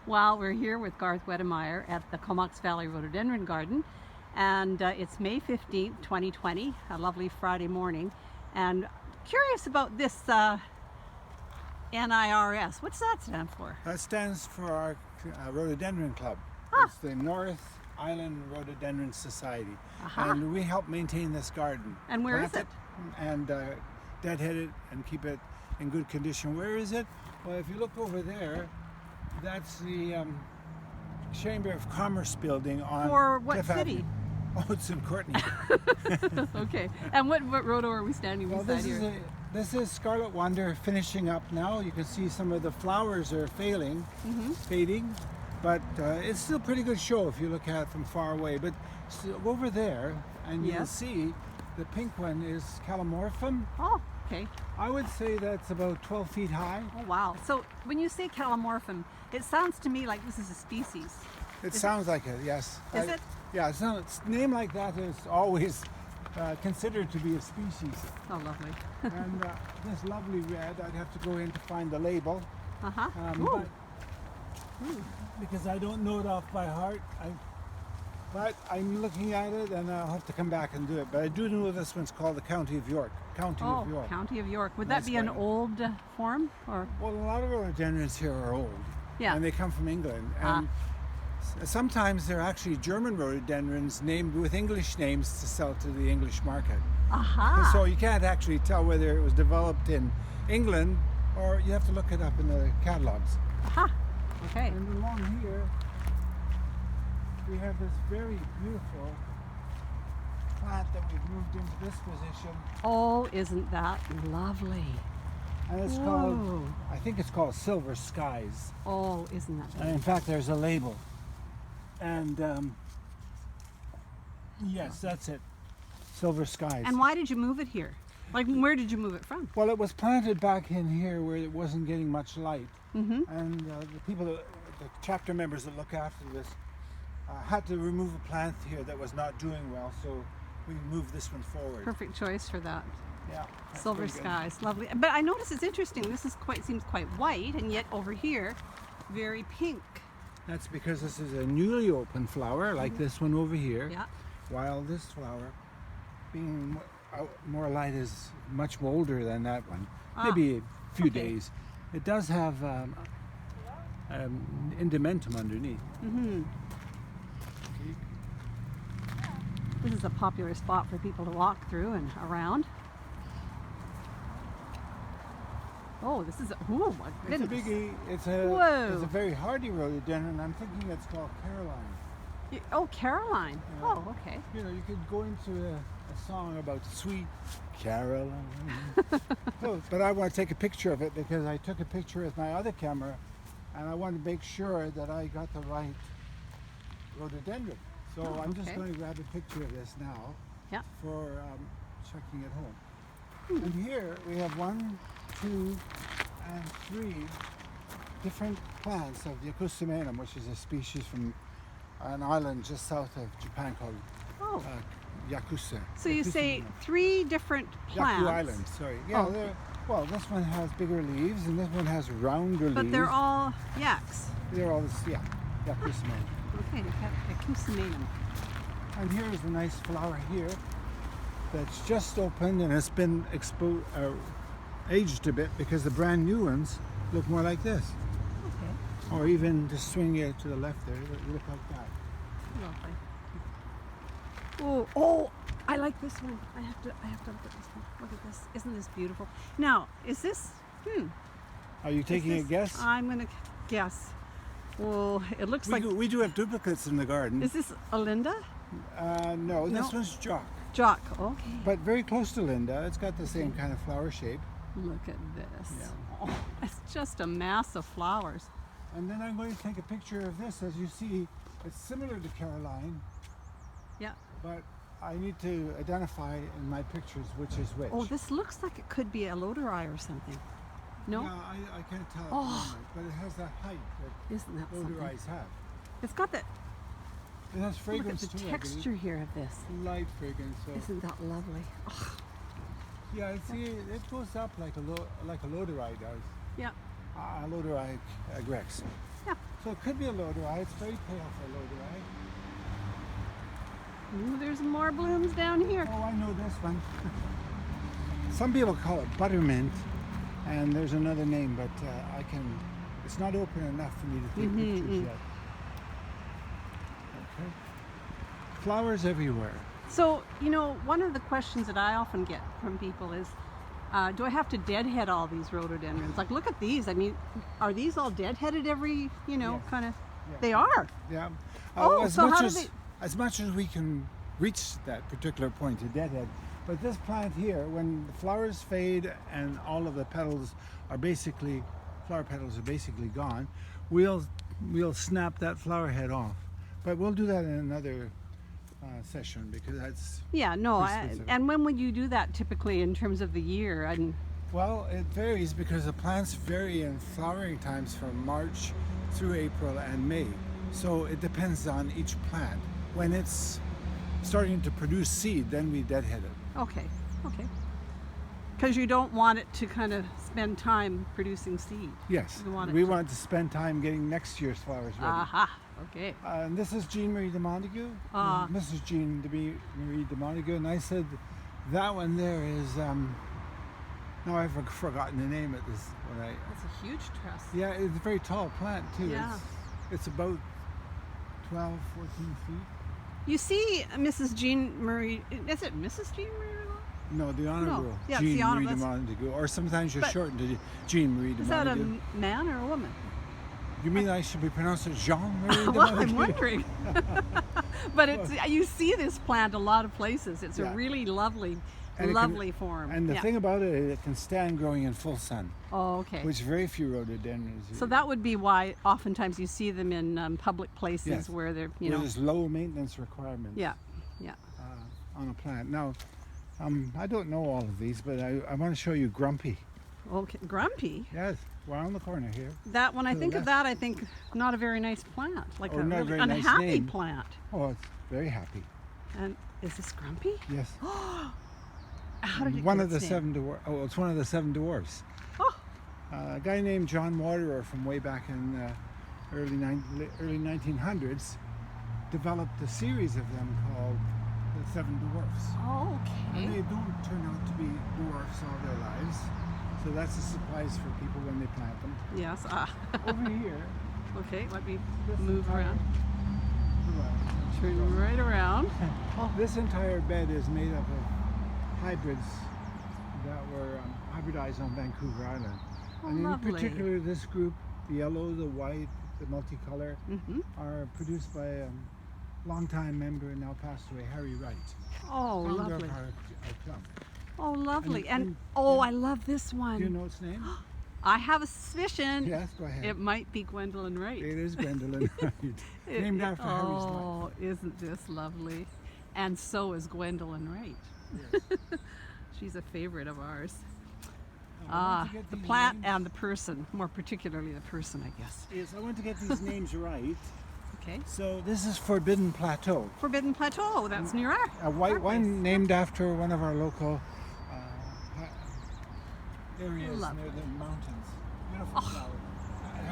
Well, we're here with Garth Wedemeyer at the Comox Valley Rhododendron Garden, and it's May 15th, 2020, a lovely Friday morning. And curious about this NIRS. What's that stand for? That stands for our Rhododendron Club. Ah. It's the North Island Rhododendron Society. Aha. And we help maintain this garden. And where is Plant it? And deadhead it and keep it in good condition. Where is it? Well, if you look over there, that's the Chamber of Commerce building on For what Cliff city? Avenue. Oh, it's in Courtney. Okay. And what rhodo are we standing Well, beside here? this is Scarlet Wonder finishing up now. You can see some of the flowers are fading, but it's still a pretty good show if you look at it from far away. But over there, and you'll Yes. see the pink one is Callimorphum. Oh, okay. I would say that's about 12 feet high. Oh, wow. So when you say Callimorphum, it sounds to me like this is a species. It sounds like it, yes. Is it? Yeah, it's name like that is always considered to be a species. Oh, lovely. And this lovely red, I'd have to go in to find the label. Uh-huh. But because I don't know it off by heart. But I'm looking at it and I'll have to come back and do it. But I do know this one's called the County of York. County of York. County of York. Would Nice that be an one. old form? Or Well, a lot of rhododendrons here are old. Yeah. And they come from England. And sometimes they're actually German rhododendrons named with English names to sell to the English market. Aha. So you can't actually tell whether it was developed in England or you have to look it up in the catalogs. Aha. Okay. And along here, we have this very beautiful plant that we've moved into this position. Oh, isn't that lovely? And it's called, I think it's called Silver Skies. Oh, isn't that And lovely? in fact, there's a label. And yes, that's it. Silver Skies. And why did you move it here? Like, where did you move it from? Well, it was planted back in here where it wasn't getting much light. Mm-hmm. And the people, the chapter members that look after this, had to remove a plant here that was not doing well, so we moved this one forward. Perfect choice for that. Yeah. that's Silver pretty good. skies, lovely. But I notice it's interesting. This is seems quite white, and yet over here, very pink. That's because this is a newly opened flower, like this one over here. Yeah. While this flower, being more light, is much older than that one. Maybe a few okay. days. It does have indementum underneath. Mm-hmm. This is a popular spot for people to walk through and around. Oh, this is oh my It's a goodness. biggie. Whoa. It's a very hardy rhododendron. I'm thinking it's called Caroline. Oh, Caroline. Yeah. Oh, okay. You know, you could go into a song about sweet Caroline. But I want to take a picture of it because I took a picture with my other camera and I wanted to make sure that I got the right rhododendron. So I'm just okay. going to grab a picture of this now Yeah. for checking at home. And here we have 1, 2, and 3 different plants of Yakusumenum, which is a species from an island just south of Japan called Oh. Yakusa. So you say Yakusumenum. 3 different plants. Yaku Island, sorry. Yeah, Oh. well, this one has bigger leaves and this one has rounder leaves. But they're all yaks. They're all this, yeah, Yakusumenum. Okay, Yakusumenum. And here is a nice flower here that's just opened and it's been aged a bit because the brand new ones look more like this. Okay, Or even just swing it to the left there, they look like that. lovely. Oh, I like this one. I have to look at this one. Look at this. Isn't this beautiful? Now, is this? Are you taking a this- guess? I'm gonna guess. Well, it looks like. We do have duplicates in the garden. Is this a Linda? No, this No. one's Jock. Jock. Okay. But very close to Linda. It's got the same kind of flower shape. Look at this. Yeah. Oh, it's just a mass of flowers. And then I'm going to take a picture of this. As you see, it's similar to Caroline, Yeah. but I need to identify in my pictures which is which. Oh, this looks like it could be a loderi or something. No? Yeah, I can't tell at the Oh. moment, but it has that height that Isn't that something? Loderais have. It's got that. It has Look at fragrance the too, I believe. texture here of this. Light fragrance. So. Isn't that lovely? Oh, Yeah, see, it goes up like a Loderi does. yeah. Loderi grex. Yeah. So it could be a lodi. It's very pale for lodi. Ooh, there's more blooms down here. Oh, I know this one. Some people call it buttermint, and there's another name, but it's not open enough for me to take pictures yet. Okay. Flowers everywhere. So, one of the questions that I often get from people is, do I have to deadhead all these rhododendrons? Like, look at these. I mean, are these all deadheaded every, Yes. kind of? Yeah. They are. Yeah. Oh, so how do they? As much as we can reach that particular point to deadhead, but this plant here, when the flowers fade and all of the petals are flower petals are basically gone, we'll snap that flower head off. But we'll do that in another session because that's Yeah, no. pretty specific. And when would you do that typically in terms of the year? And Well, it varies because the plants vary in flowering times from March through April and May. So it depends on each plant. When it's starting to produce seed, then we deadhead it. okay. Because you don't want it to kind of spend time producing seed. Yes, You want it we to- want to spend time getting next year's flowers ready. Aha. Okay. And this is Jean Marie de Montague, Ah. Mrs. Jean Marie de Montague, and I said that one there is. Now I've forgotten the name of this. That's a huge tress. Yeah, it's a very tall plant too. Yeah. It's about 12, 14 feet. You see, Mrs. Jean Marie. Is it Mrs. Jean Marie? No, the Honorable Yeah, it's Jean the Marie de Honorable- Montague, or sometimes you're But- shortened to Jean Marie de Is that a Montague. man or a woman? You mean I should be pronounced as Jean Marie de Well, Montague? I'm wondering. But you see this plant a lot of places. It's Yeah. a really lovely, And it can- lovely form. And the Yeah. thing about it, it can stand growing in full sun, Oh, okay. which very few rhododendrons do. So that would be why oftentimes you see them in public places Yes. where they're, where there's low maintenance requirements yeah. on a plant. Now, I don't know all of these, but I want to show you Grumpy. Okay, grumpy. Yes, we're on the corner here. That when I To the think of left. that, I think not a very nice plant, like Oh, a not a really very nice unhappy name. plant. Oh, it's very happy. And is this grumpy? Yes. How did it One get of the its name? seven dwarfs. Oh, it's one of the seven dwarfs. Oh, A guy named John Waterer from way back in early 1900s developed a series of them called the Seven Dwarfs. And they okay. don't turn out to be dwarfs all their lives, so that's a surprise for people when they plant them. Yes. Over here, Okay. Let me this move entire- around. Turn right around. This entire bed is made up of hybrids that were hybridized on Vancouver Island. Oh, And in lovely. particular, this group, the yellow, the white, the multicolor, Mm-hmm. are produced by a longtime member and now passed away, Harry Wright, Oh, founder lovely. of our club. Oh, lovely. And, and- oh, I love this one. Do you know its name? I have a suspicion Yes, go ahead. it might be Gwendolyn Wright. It is Gwendolyn Wright, named after Harry's life. Oh, isn't this lovely? And so is Gwendolyn Wright. Yes. She's a favorite of ours. Now, I want to get The these plant names- and the person, more particularly the person, I guess. Yes, I want to get these names right. Okay. So this is Forbidden Plateau. Forbidden Plateau, that's near our A white our one place. named after one of our local areas Lovely. near the mountains. Beautiful flower.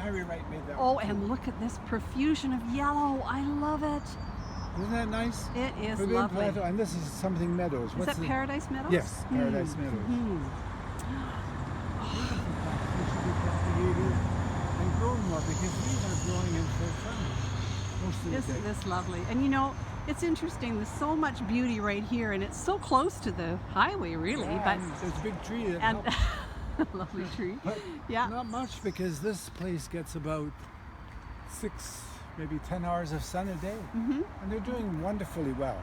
Harry Wright made that Oh, one. and look at this profusion of yellow. I love it. Isn't that nice? It is Forbidden lovely. Plateau, and this is something meadows. Is that the Paradise Meadows? Yes, Paradise Meadows. Hmm. They should be propagated and grown more because these are growing in full sun most of the Isn't day. this lovely? And it's interesting. There's so much beauty right here, and it's so close to the highway, really. Yeah, and there's a big tree that And helps. lovely tree. But Yeah. not much because this place gets about 6, maybe 10 hours of sun a day. Mm-hmm. And they're doing wonderfully well.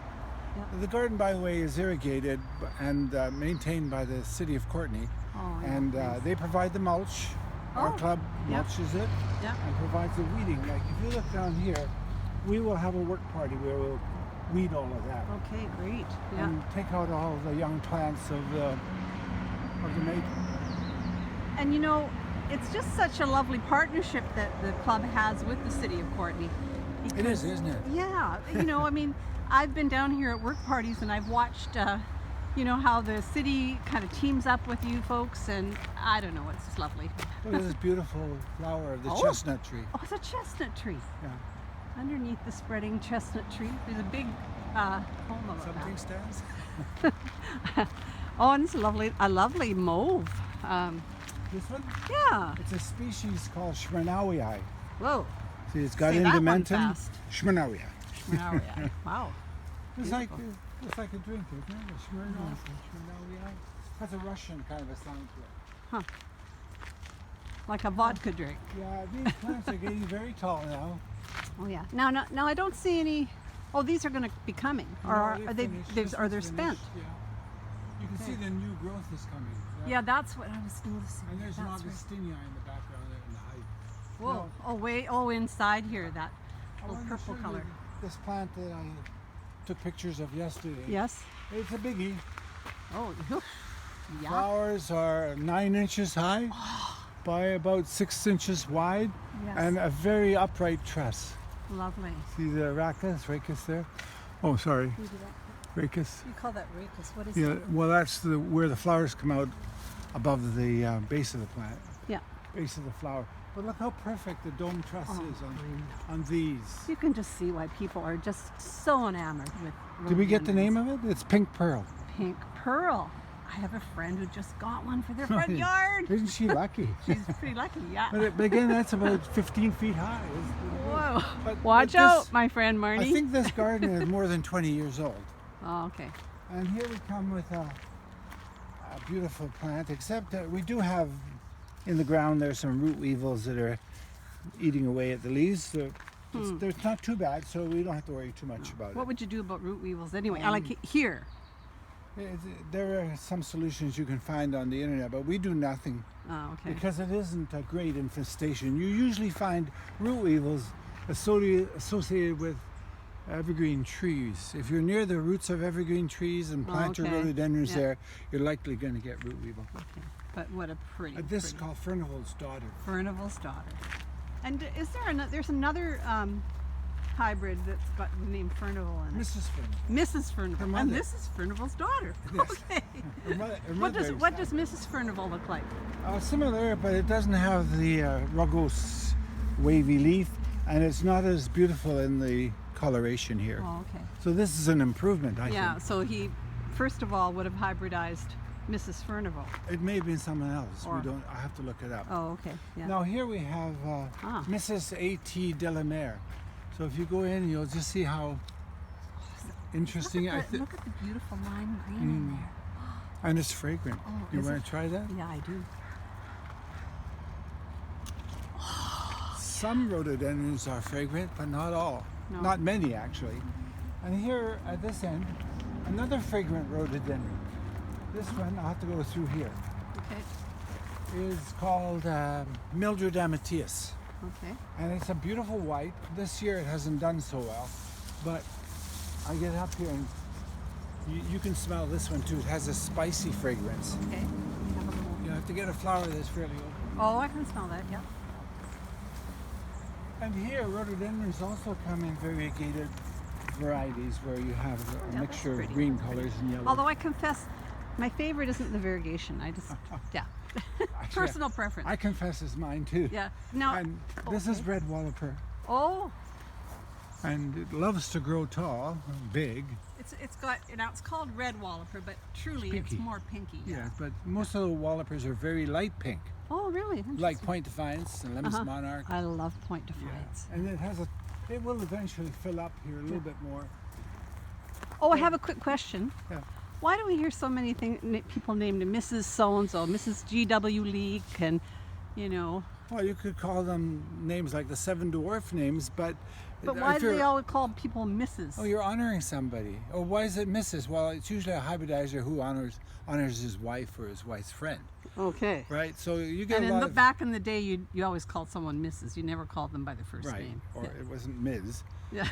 Yeah. The garden, by the way, is irrigated and maintained by the city of Courtenay. Oh, And nice. they provide the mulch. Our Oh, club yeah. mulches it Yeah. and provides the weeding. Like if you look down here, we will have a work party where we'll weed all of that. Okay, great. Yeah. And take out all the young plants of the maple. And it's just such a lovely partnership that the club has with the city of Courtenay. It is, isn't it? Yeah, I mean, I've been down here at work parties and I've watched you know, how the city kind of teams up with you folks, and I don't know, it's just lovely. Look at this beautiful flower of the Oh. chestnut tree. Oh, it's a chestnut tree. Yeah. Underneath the spreading chestnut tree, there's a big home about Something stands. that. Oh, and it's a lovely mauve. This one? Yeah. It's a species called Schmernauii. Whoa. See, it's got Say that one Indumentum. fast. Schmernauii. Schmernauii. Wow. It's Beautiful. it's like a drink, isn't it? Schmernauii. Has a Russian kind of a sound to it. Like a vodka drink. Yeah, these plants are getting very tall now. Oh yeah. Now I don't see any. Oh, these are going to be coming, or No, are they? finished. They're, This or is they're finished, spent. Yeah. You can see Okay. the new growth is coming. Yeah, that's what I was noticing. And there's an That's right. Augustinia in the background there in the height. Whoa. No. Oh, way. Oh, inside here, that I little wanted to purple show you color. This plant that I took pictures of yesterday. Yes. It's a biggie. Oh, yeah. Flowers are 9 inches high by about 6 inches wide, Yes. and a very upright truss. Lovely. See the rachis there? Oh, sorry, You do that. rachis. You call that rachis? What is Yeah, it? well, that's where the flowers come out above the base of the plant, Yeah. base of the flower. But look how perfect the dome truss Oh, is I know. on these. You can just see why people are just so enamored with. Did we get the name rhododendrons. of it? It's pink pearl. Pink pearl. I have a friend who just got one for their front yard. Isn't she lucky? She's pretty lucky, yeah. But again, that's about 15 feet high. It's- Whoa. But- Watch but this- out, my friend Marnie. I think this garden is more than 20 years old. Oh, okay. And here we come with a beautiful plant, except that we do have in the ground there's some root weevils that are eating away at the leaves. They're not too bad, so we don't have to worry too much about What it. would you do about root weevils anyway? I like it here. There are some solutions you can find on the internet, but we do nothing Oh, okay. because it isn't a great infestation. You usually find root weevils associated with evergreen trees. If you're near the roots of evergreen trees and plant your Okay. rhododendrons Yeah. there, you're likely going to get root weevil. Okay. But what a pretty. This is pretty called Furnival's daughter. Furnival's daughter. And is there another? There's another hybrid that's got the name Furnival in it. Mrs. Furnival. Mrs. Furnival. And mother. this is Furnival's daughter. Yes. Okay. Her What mother does is Mrs. Furnival look like? similar, but it doesn't have the rugose wavy leaf, and it's not as beautiful in the coloration here. Oh, okay. So this is an improvement, I Yeah. think. So he, first of all, would have hybridized Mrs. Furnival. It may have been someone else. Or- We don't. I have to look it up. Oh, okay. Yeah. Now here we have Ah. Mrs. A.T. Delamere. So if you go in, you'll just see how interesting. Look at the beautiful lime green in there. And it's fragrant. Oh, You is want it? to try that? Yeah, I do. Some rhododendrons are fragrant, but not all. No. Not many, actually. And here at this end, another fragrant rhododendron. This one, I'll have to go through here, Okay. is called Mildred Amateus. Okay. And it's a beautiful white. This year it hasn't done so well, but I get up here and you can smell this one too. It has a spicy fragrance. Okay. Have a little. You have to get a flower that's fairly open. Oh, I can smell that. Yeah. And here, rhododendrons also come in variegated varieties where you have a that's mixture of pretty. green colors and yellow. Although I confess, my favorite isn't the variegation. I just, yeah, Actually, personal preference. I confess it's mine too. Yeah. Now. And this is red walloper, Oh, and it loves to grow tall, big. it's got now it's called red walloper, but truly it's Pinky. more pinky. Yeah. Yes, but most of the wallopers are very light pink, Oh, really? like Interesting. Point Defiance and Lemons Uh-huh. Monarch. I love Point Yeah. Defiance. And it will eventually fill up here a little bit more. Oh, I have a quick question. Yeah. Why do we hear so many people named Mrs. So-and-so, Mrs. G.W. Leek, and, you know, Well, you could call them names like the Seven Dwarf names, but why if do they you're- all call people Mrs.? Oh, you're honoring somebody. Oh, why is it Mrs.? Well, it's usually a hybridizer who honors his wife or his wife's friend, Okay. right? So you get And a in lot the, of back in the day, you always called someone Mrs. You never called them by their first right, name. or it wasn't Ms. Yeah.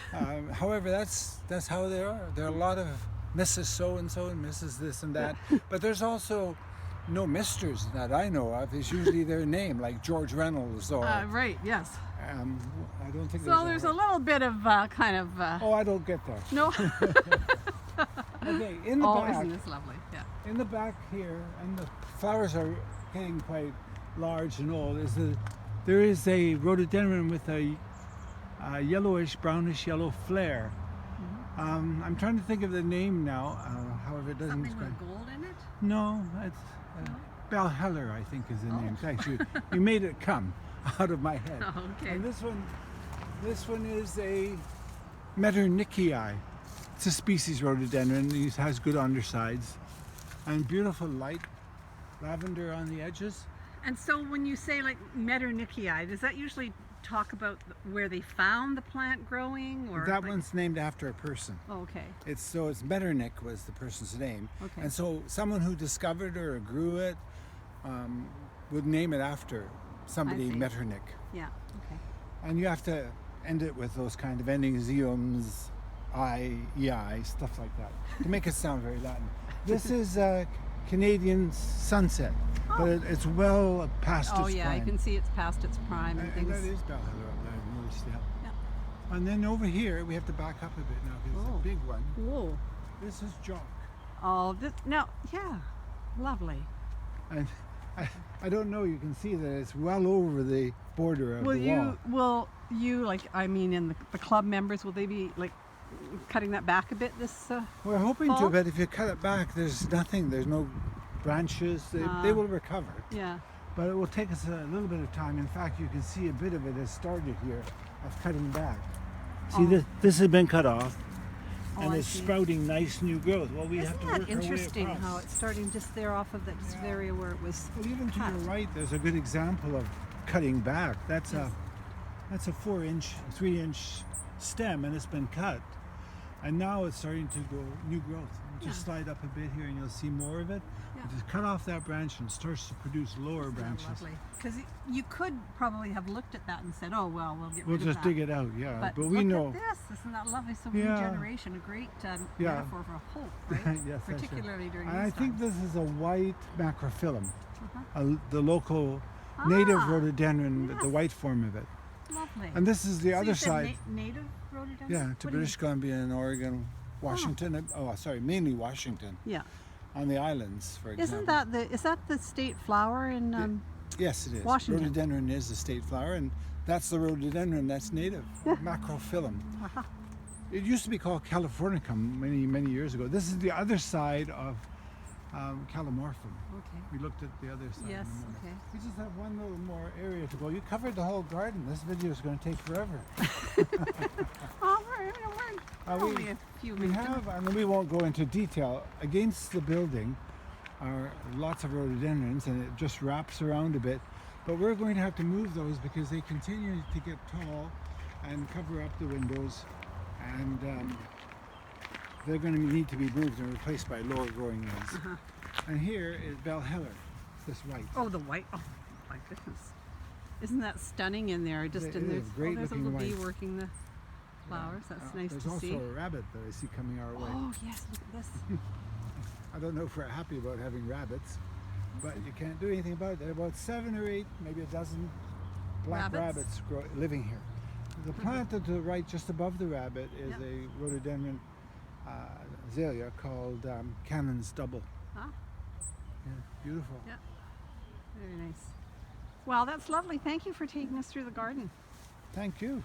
However, that's how they are. There are a lot of Mrs. So and so and Mrs. this and that, but there's also no Misters that I know of. It's usually their name, like George Reynolds or Right. Yes. I don't think So there's a little bit of kind of. Oh, I don't get that. No. Okay, in the Oh, back, isn't this lovely? Yeah. in the back here, and the flowers are getting quite large and old. There is a rhododendron with a yellowish, brownish yellow flare. I'm trying to think of the name now. However, it doesn't. Something describe- with gold in it? No, it's Balheller, I think, is the name. Thanks, you made it come out of my head. Oh, okay. And this one is a Metternichii. It's a species rhododendron. It has good undersides and beautiful light lavender on the edges. And so when you say like Metternichii, does that usually talk about where they found the plant growing, or That like- one's named after a person. Oh, okay. It's Metternich was the person's name, Okay. and so someone who discovered it or grew it would name it after somebody see. Metternich. Yeah. Okay. And you have to end it with those kind of endings, eums, ei, stuff like that, to make it sound very Latin. This is Canadian sunset, but it's well past Oh its yeah, prime. I can see it's past its prime and And things. that is Balheller up there, I've noticed, yeah. Yeah. And then over here, we have to back up a bit now because Oh. it's a big one. Whoa. This is Jock. Oh, this, no, yeah, lovely. And I don't know, you can see that it's well over the border of the wall. Will you like? I mean, in the club members, will they be like cutting that back a bit? This. We're hoping fall? to, but if you cut it back, there's nothing, there's no branches. They will recover. Yeah. But it will take us a little bit of time. In fact, you can see a bit of it has started here of cutting back. See, Oh. this has been cut off, Oh, and I it's see. sprouting nice new growth. Well, we have Isn't to that work our way interesting across. how it's starting just there off of that Yeah. area where it was Well, even to cut? your right, there's a good example of cutting back. That's Yes. a 3-inch stem, and it's been cut, and now it's starting to grow new growth. Just Yeah. slide up a bit here, and you'll see more of it. Yeah. You just cut off that branch, and it starts to produce lower branches. Lovely. Because you could probably have looked at that and said, "Oh well, we'll get We'll rid just of that." dig it out, yeah. But, But we look know. at this. Isn't that lovely? So Yeah. regeneration, a great Yeah. metaphor for hope, right? Yes, that's right. Particularly during And these I think times. this is a white macrophyllum, Uh-huh. the local native Ah, rhododendron, the yes. white form of it. Lovely. And this is the So other you said side. native rhododendron? Yeah, What to do you- British Columbia and Oregon, Washington. Oh, sorry, mainly Washington. Yeah. On the islands, for example. Is that the state flower in? Yes, it is. Washington? Rhododendron is a state flower, and that's the rhododendron that's native, macrophyllum. Uh-huh. It used to be called Californicum many years ago. This is the other side of Calamorphum. Okay. We looked at the other side. Yes. in a moment. Okay. We just have one little more area to go. You covered the whole garden. This video is going to take forever. Oh, we're we- only a few We minutes. have, and we won't go into detail, against the building are lots of rhododendrons, and it just wraps around a bit. But we're going to have to move those because they continue to get tall and cover up the windows, and they're going to need to be moved and replaced by lower growing ones. Uh-huh. And here is Balheller, this white. Oh, the white. Oh, my goodness. Isn't that stunning in there? Just It in there. is great There's a looking little bee white. working the flowers. That's nice There's to also see. a rabbit that I see coming our way. Oh, yes. Look at this. I don't know if we're happy about having rabbits, but you can't do anything about it. There are about 7 or 8, maybe a dozen black Rabbits? living here. The plant to the right, just above the rabbit, is Yep. a rhododendron azalea called Cannon's Double. Ah, Yeah, beautiful. Yeah. very nice. Well, that's lovely. Thank you for taking us through the garden. Thank you.